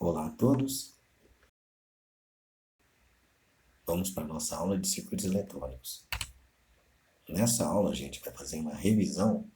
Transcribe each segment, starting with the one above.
Olá a todos, vamos para a nossa aula de circuitos eletrônicos. Nessa aula a gente vai fazer uma revisão,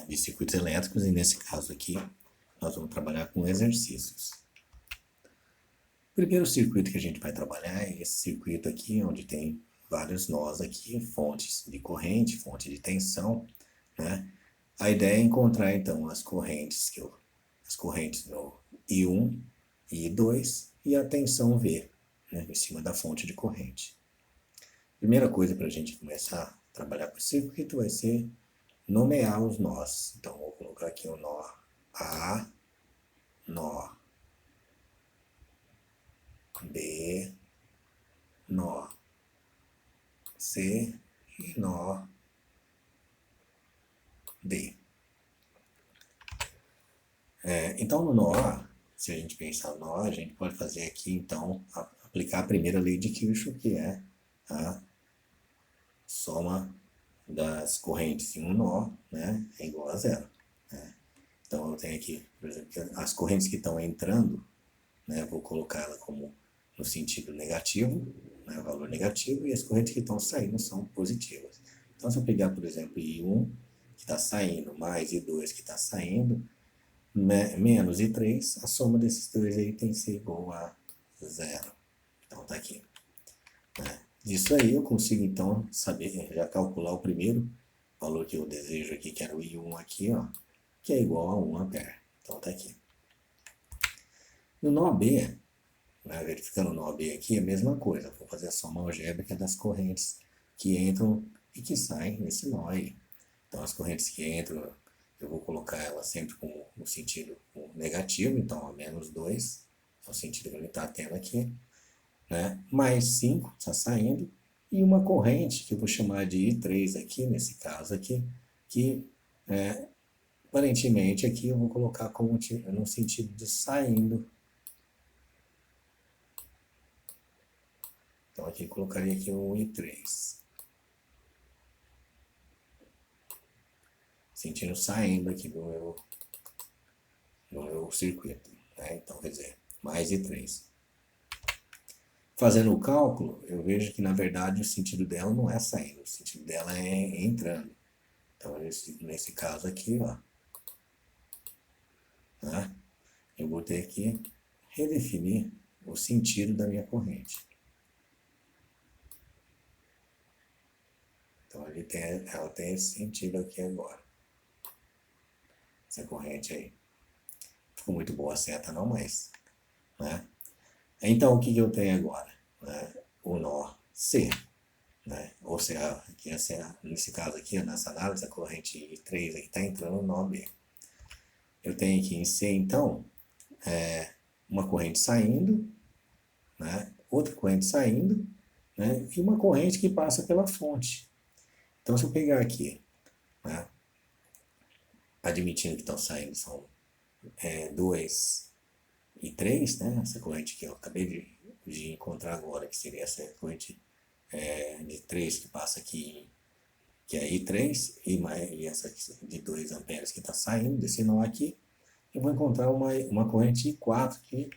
de circuitos elétricos e nesse caso aqui nós vamos trabalhar com exercícios. O primeiro circuito que a gente vai trabalhar é esse circuito aqui, onde tem vários nós aqui, fontes de corrente, fonte de tensão, né? A ideia é encontrar então as correntes no I1 e I2 e a tensão V, né, em cima da fonte de corrente. Primeira coisa para a gente começar a trabalhar com o circuito vai ser nomear os nós. Então, vou colocar aqui o nó A, nó B, nó C e nó D. Então, no nó A, se a gente pensar no nó A, a gente pode fazer aqui, então, aplicar a primeira lei de Kirchhoff, que é a soma das correntes em um nó, né, é igual a zero. Né? Então, eu tenho aqui, por exemplo, as correntes que estão entrando, né, vou colocar ela como no sentido negativo, né, valor negativo, e as correntes que estão saindo são positivas. Então, se eu pegar, por exemplo, I1, que está saindo, mais I2 que está saindo, menos I3, a soma desses dois aí tem que ser igual a zero. Então, tá aqui. Né? Disso aí eu consigo, então, saber, já calcular o primeiro valor que eu desejo aqui, que era o I1 aqui, ó, que é igual a 1 ampere. Então, tá aqui. No nó B, né, verificando o nó B aqui, é a mesma coisa. Vou fazer a soma algébrica das correntes que entram e que saem nesse nó aí. Então, as correntes que entram, eu vou colocar elas sempre com o sentido negativo, então, a menos 2, é o sentido que ele está tendo aqui. Né? Mais 5 está saindo, e uma corrente, que eu vou chamar de I3 aqui, nesse caso aqui, que aparentemente aqui eu vou colocar como no sentido de saindo. Então aqui eu colocaria aqui o I3. Sentindo saindo aqui do meu circuito. Né? Então, quer dizer, mais I3. Fazendo o cálculo, eu vejo que na verdade o sentido dela não é saindo, o sentido dela é entrando. Então, nesse caso aqui, ó, né, eu vou ter que redefinir o sentido da minha corrente. Então, ela tem esse sentido aqui agora. Essa corrente aí. Ficou muito boa a seta não, mas... Né? Então, o que eu tenho agora? Né? O nó C. Né? Ou seja, aqui, nesse caso aqui, nessa análise, a corrente I3 está entrando no nó B. Eu tenho aqui em C, então, uma corrente saindo, né? Outra corrente saindo, né? E uma corrente que passa pela fonte. Então, se eu pegar aqui, né? Admitindo que estão saindo são 2 e 3, né? Essa corrente que eu acabei de encontrar agora, que seria essa corrente de 3 que passa aqui, que é I3, e essa de 2 amperes que está saindo desse nó aqui, eu vou encontrar uma corrente I4 que,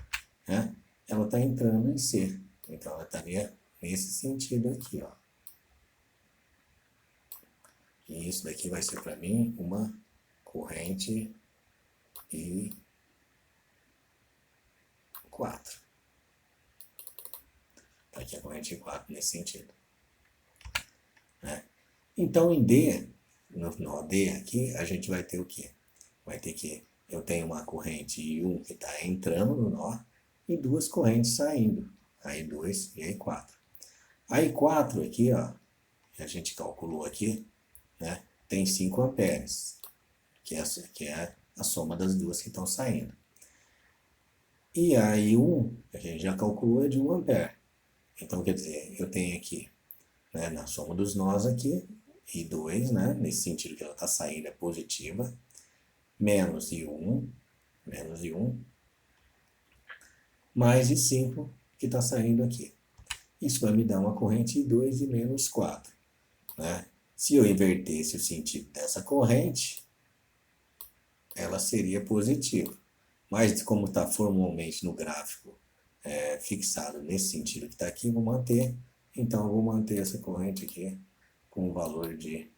né, ela está entrando em C. Então, ela estaria nesse sentido aqui, ó. E isso daqui vai ser para mim uma corrente I4. Tá aqui a corrente I4 nesse sentido. Né? Então, em D, no nó D aqui, a gente vai ter o quê? Vai ter que eu tenho uma corrente I1 que está entrando no nó e duas correntes saindo, a I2 e a I4. A I4 aqui, ó, que a gente calculou aqui, né, tem 5 amperes, que é a soma das duas que estão saindo. E a I1, que a gente já calculou, é de 1 ampere. Então, quer dizer, eu tenho aqui, né, na soma dos nós aqui, I2, né, nesse sentido que ela está saindo é positiva, menos I1, mais I5 que está saindo aqui. Isso vai me dar uma corrente I2 e menos 4. Né? Se eu invertesse o sentido dessa corrente, ela seria positiva. Mas como está formalmente no gráfico fixado nesse sentido que está aqui, vou manter. Então, eu vou manter essa corrente aqui com o valor de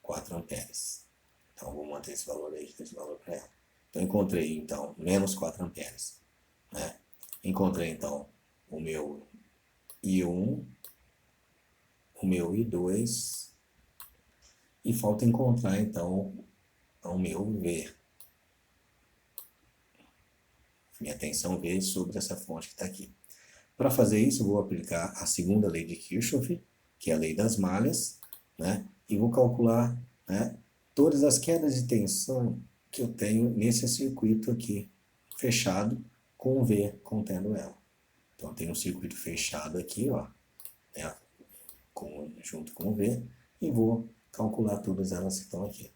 4 amperes. Então, vou manter esse valor aí, esse valor para ela. Então, encontrei, então, menos 4 amperes. Né? Encontrei, então, o meu I1, o meu I2, e falta encontrar, então, o meu V. Minha tensão V sobre essa fonte que está aqui. Para fazer isso, eu vou aplicar a segunda lei de Kirchhoff, que é a lei das malhas, né? E vou calcular, né, todas as quedas de tensão que eu tenho nesse circuito aqui, fechado, com o V contendo ela. Então, eu tenho um circuito fechado aqui, ó, né, junto com o V, e vou calcular todas elas que estão aqui.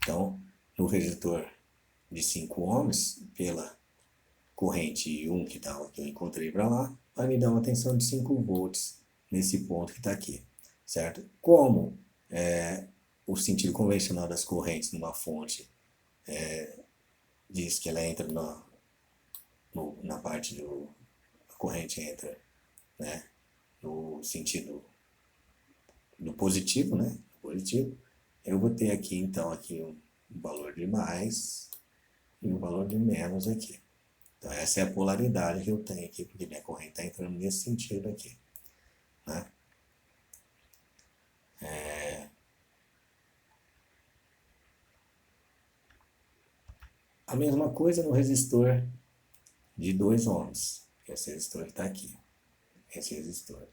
Então, no resistor de 5 ohms, pela corrente I1 que eu encontrei para lá, vai me dar uma tensão de 5 volts nesse ponto que está aqui, certo? Como o sentido convencional das correntes numa fonte diz que ela entra na parte do... a corrente entra, né, no sentido do positivo, né? Positivo. Eu vou ter aqui, então, aqui um valor de mais e um valor de menos aqui. Então, essa é a polaridade que eu tenho aqui, porque minha corrente está entrando nesse sentido aqui. Né? A mesma coisa no resistor de 2 ohms. Esse resistor que está aqui. Esse resistor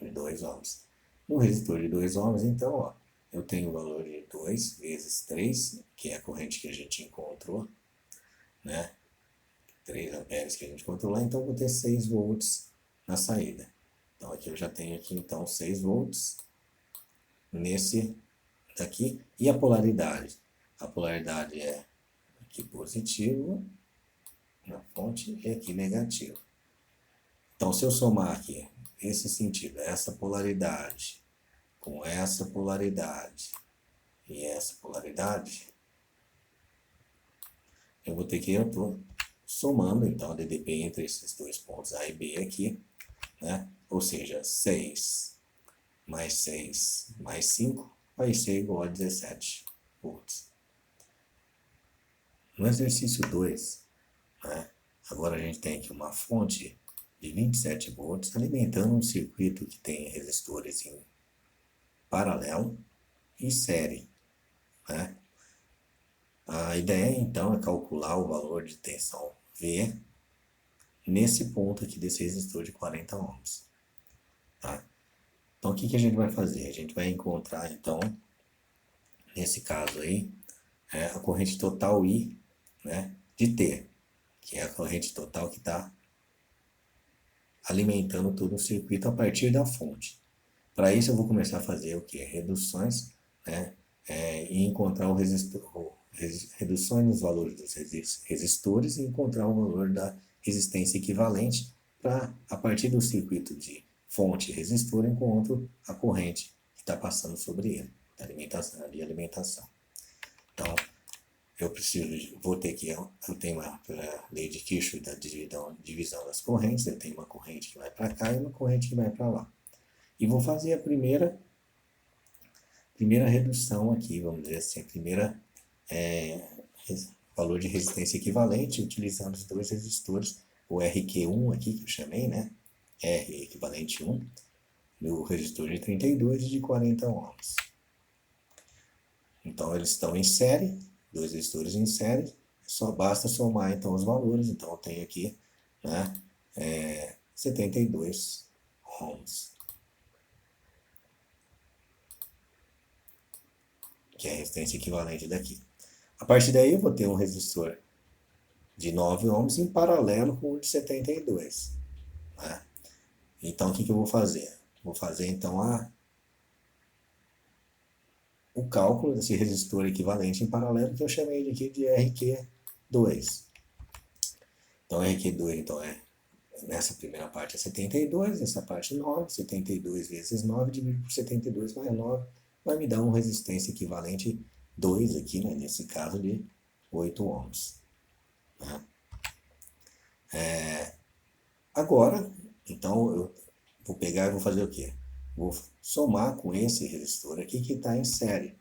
de 2 ohms. No resistor de 2 ohms, então, ó, eu tenho o valor de 2 vezes 3, que é a corrente que a gente encontrou, né? 3 amperes que a gente encontrou lá, então eu vou ter 6 volts na saída. Então aqui eu já tenho aqui então 6 volts nesse daqui. E a polaridade? A polaridade é aqui positivo na fonte e aqui negativo. Então se eu somar aqui esse sentido, essa polaridade com essa polaridade e essa polaridade, eu vou ter que, eu tô somando então a DDP entre esses dois pontos A e B aqui, né? Ou seja, 6 mais 6 mais 5 vai ser igual a 17 volts. No exercício 2, né, agora a gente tem aqui uma fonte de 27 volts alimentando um circuito que tem resistores em paralelo e série. Né? A ideia então é calcular o valor de tensão V nesse ponto aqui desse resistor de 40 ohms. Tá? Então o que a gente vai fazer? A gente vai encontrar então, nesse caso aí, a corrente total I, né, de T, que é a corrente total que está alimentando todo o circuito a partir da fonte. Para isso eu vou começar a fazer o que? Reduções, né, e encontrar o resistor, reduções nos valores dos resistores e encontrar o valor da resistência equivalente para, a partir do circuito de fonte e resistor, encontro a corrente que está passando sobre ele, da alimentação. Então, vou ter que, eu tenho a lei de Kirchhoff da divisão das correntes, eu tenho uma corrente que vai para cá e uma corrente que vai para lá. E vou fazer a primeira redução aqui, vamos dizer assim, a primeira valor de resistência equivalente, utilizando os dois resistores, o RQ1 aqui, que eu chamei, né? R equivalente 1, no resistor de 32 e de 40 ohms. Então, eles estão em série, dois resistores em série, só basta somar então os valores. Então, eu tenho aqui, né, 72 ohms, que é a resistência equivalente daqui. A partir daí, eu vou ter um resistor de 9 ohms em paralelo com o de 72. Né? Então, o que eu vou fazer? Vou fazer, então, o cálculo desse resistor equivalente em paralelo, que eu chamei aqui de RQ2. Então, RQ2 então, nessa primeira parte é 72, essa parte 9, 72 vezes 9, dividido por 72 mais 9, vai me dar uma resistência equivalente 2 aqui, né, nesse caso de 8 ohms. né? Agora, então, eu vou pegar e vou fazer o quê? Vou somar com esse resistor aqui que está em série.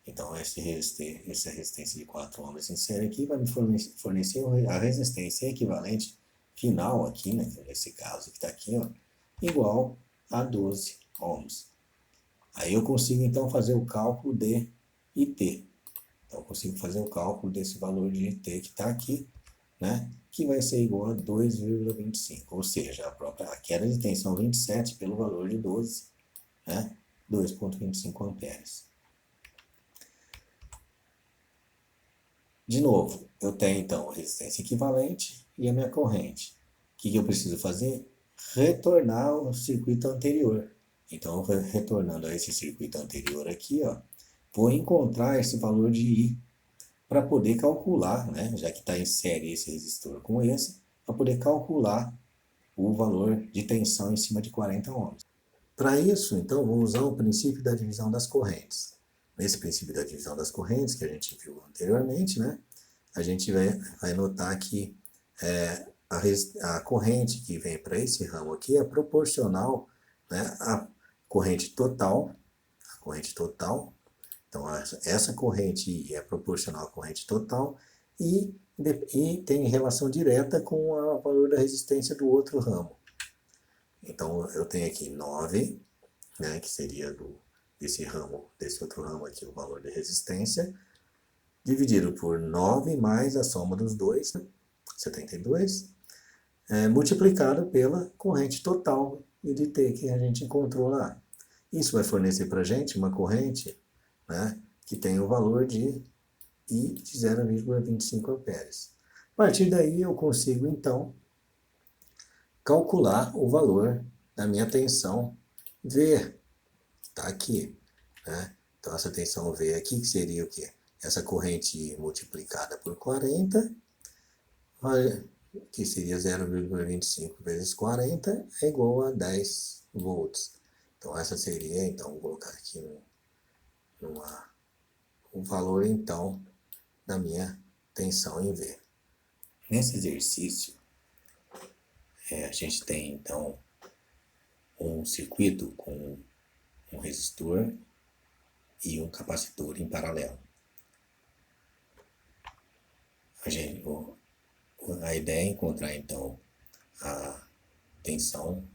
Então, essa resistência de 4 ohms em série aqui vai me fornecer a resistência equivalente final aqui, né, nesse caso que está aqui, ó, igual a 12 ohms. Aí eu consigo, então, fazer o cálculo de IT. Então, eu consigo fazer o cálculo desse valor de IT que está aqui, né, que vai ser igual a 2,25, ou seja, a queda de tensão 27 pelo valor de 12, né, 2,25 amperes. De novo, eu tenho então a resistência equivalente e a minha corrente. O que eu preciso fazer? Retornar ao circuito anterior. Então, retornando a esse circuito anterior aqui, ó, vou encontrar esse valor de I para poder calcular, né, já que está em série esse resistor com esse, para poder calcular o valor de tensão em cima de 40 ohms. Para isso, então, vamos usar o princípio da divisão das correntes. Nesse princípio da divisão das correntes, que a gente viu anteriormente, né, a gente vai notar que a corrente que vem para esse ramo aqui é proporcional, né, à corrente total. A corrente total. Então, essa corrente é proporcional à corrente total e tem relação direta com o valor da resistência do outro ramo. Então, eu tenho aqui 9, né, que seria desse outro ramo aqui, o valor de resistência, dividido por 9 mais a soma dos dois, 72, multiplicado pela corrente total de T que a gente encontrou lá. Isso vai fornecer para a gente uma corrente, né, que tem o valor de I de 0,25 amperes. A partir daí eu consigo, então, calcular o valor da minha tensão V. Está aqui, né? Então, essa tensão V aqui, que seria o quê? Essa corrente multiplicada por 40, que seria 0,25 vezes 40, é igual a 10 volts. Então, essa seria, então, vou colocar aqui o valor, então, da minha tensão em V. Nesse exercício, a gente tem, então, um circuito com um resistor e um capacitor em paralelo. A ideia é encontrar, então, a tensão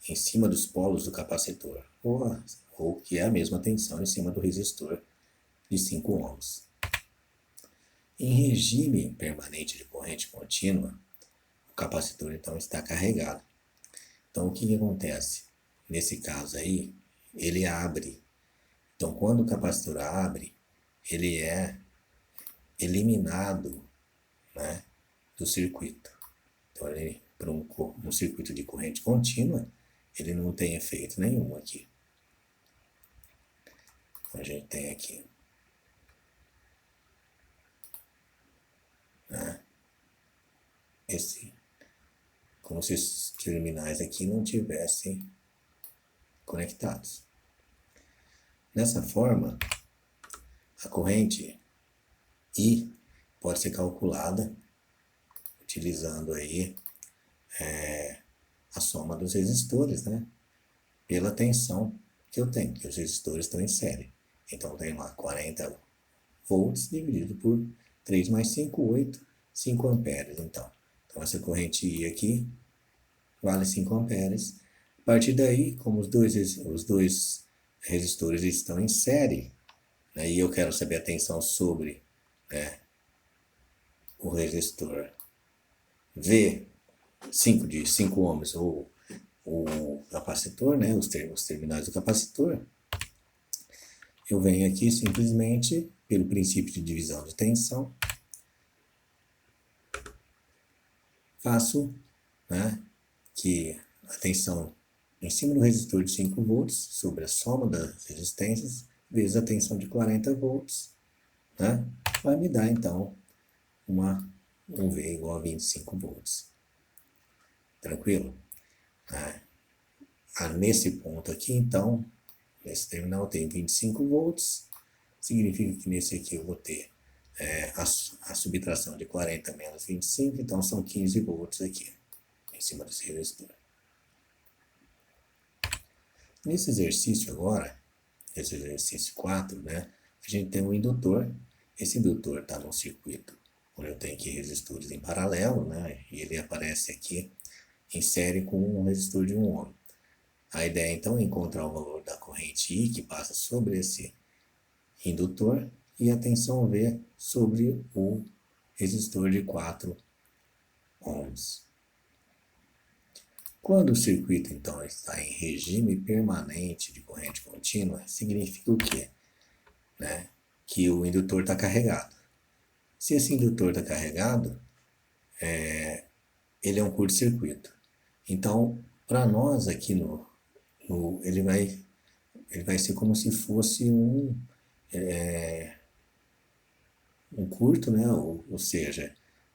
em cima dos polos do capacitor, ou que é a mesma tensão em cima do resistor de 5 ohms. Em regime permanente de corrente contínua, o capacitor, então, está carregado. Então, o que acontece? Nesse caso aí, ele abre. Então, quando o capacitor abre, ele é eliminado, né, do circuito. Então, para um circuito de corrente contínua, ele não tem efeito nenhum aqui. Então, a gente tem aqui, né, como se os terminais aqui não tivessem conectados. Dessa forma, a corrente I pode ser calculada utilizando aí a soma dos resistores, né, pela tensão que eu tenho, que os resistores estão em série. Então, tem lá 40 volts dividido por 3 mais 5, 8, 5 amperes. Então, essa corrente I aqui vale 5 amperes. A partir daí, como os dois resistores estão em série, né, e eu quero saber a tensão sobre, né, o resistor V, 5 de 5 ohms, ou o capacitor, né, os terminais do capacitor, eu venho aqui simplesmente, pelo princípio de divisão de tensão, faço, né, que a tensão em cima do resistor de 5 volts sobre a soma das resistências vezes a tensão de 40 volts, né, vai me dar então um V igual a 25 volts. Tranquilo? Nesse ponto aqui, então, nesse terminal tem 25 volts, significa que nesse aqui eu vou ter a subtração de 40 menos 25, então são 15 volts aqui, em cima desse resistor. Nesse exercício agora, esse exercício 4, né, a gente tem um indutor. Esse indutor está num circuito onde eu tenho aqui resistores em paralelo, né, e ele aparece aqui em série com um resistor de 1 ohm. A ideia então é encontrar o valor da corrente I que passa sobre esse indutor e a tensão V sobre o resistor de 4 ohms. Quando o circuito então está em regime permanente de corrente contínua, significa o quê? Né? Que o indutor está carregado. Se esse indutor está carregado, ele é um curto-circuito. Então, para nós aqui ele vai ser como se fosse um curto, né? Ou seja,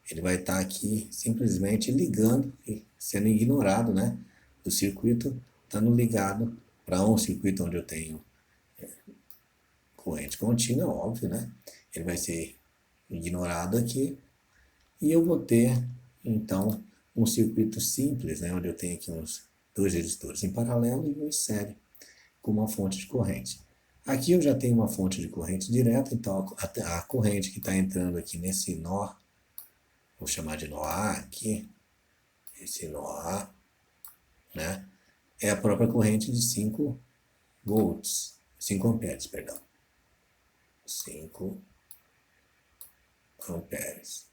ele vai estar aqui simplesmente ligando e sendo ignorado, né? O circuito estando ligado para um circuito onde eu tenho corrente contínua, óbvio, né? Ele vai ser ignorado aqui e eu vou ter, então, um circuito simples, né? Onde eu tenho aqui uns 2 resistores em paralelo e um em série com uma fonte de corrente. Aqui eu já tenho uma fonte de corrente direta, então a corrente que está entrando aqui nesse nó, vou chamar de nó A aqui, esse nó A, né, é a própria corrente de 5 volts, 5 amperes, perdão. 5 amperes.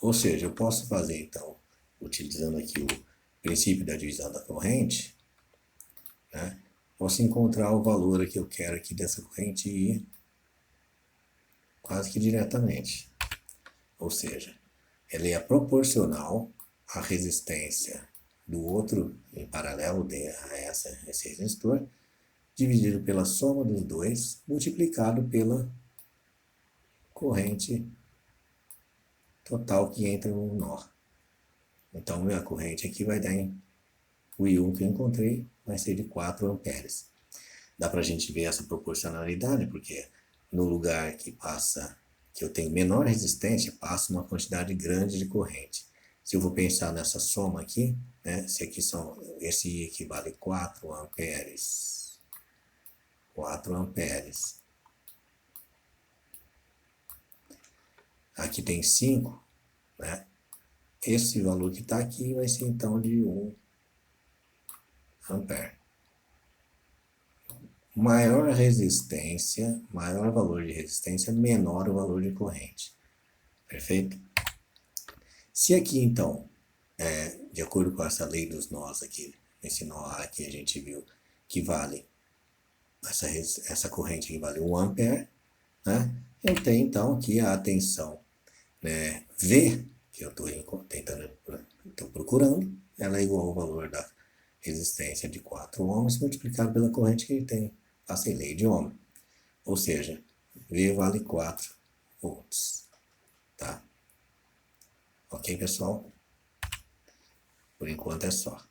Ou seja, eu posso fazer então, utilizando aqui o princípio da divisão da corrente, né, posso encontrar o valor que eu quero aqui dessa corrente I quase que diretamente. Ou seja, ela é proporcional à resistência do outro em paralelo a esse resistor, dividido pela soma dos dois, multiplicado pela corrente total que entra no nó. Então, minha corrente aqui vai dar o I1 que eu encontrei, vai ser de 4 amperes. Dá para a gente ver essa proporcionalidade, porque no lugar que eu tenho menor resistência, passa uma quantidade grande de corrente. Se eu vou pensar nessa soma aqui, né, esse I equivale a 4 amperes. 4 amperes. Aqui tem 5, né? Esse valor que está aqui vai ser então de 1 ampere. Maior resistência, maior valor de resistência, menor o valor de corrente. Perfeito? Se aqui, então, de acordo com essa lei dos nós aqui, esse nó A que a gente viu, que vale, essa corrente que vale 1 ampere, né? Eu tenho, então, aqui a tensão, né, V, que eu estou procurando, ela é igual ao valor da resistência de 4 ohms multiplicado pela corrente que ele tem. Passei lei de Ohm. Ou seja, V vale 4 volts. Tá? Ok, pessoal? Por enquanto é só.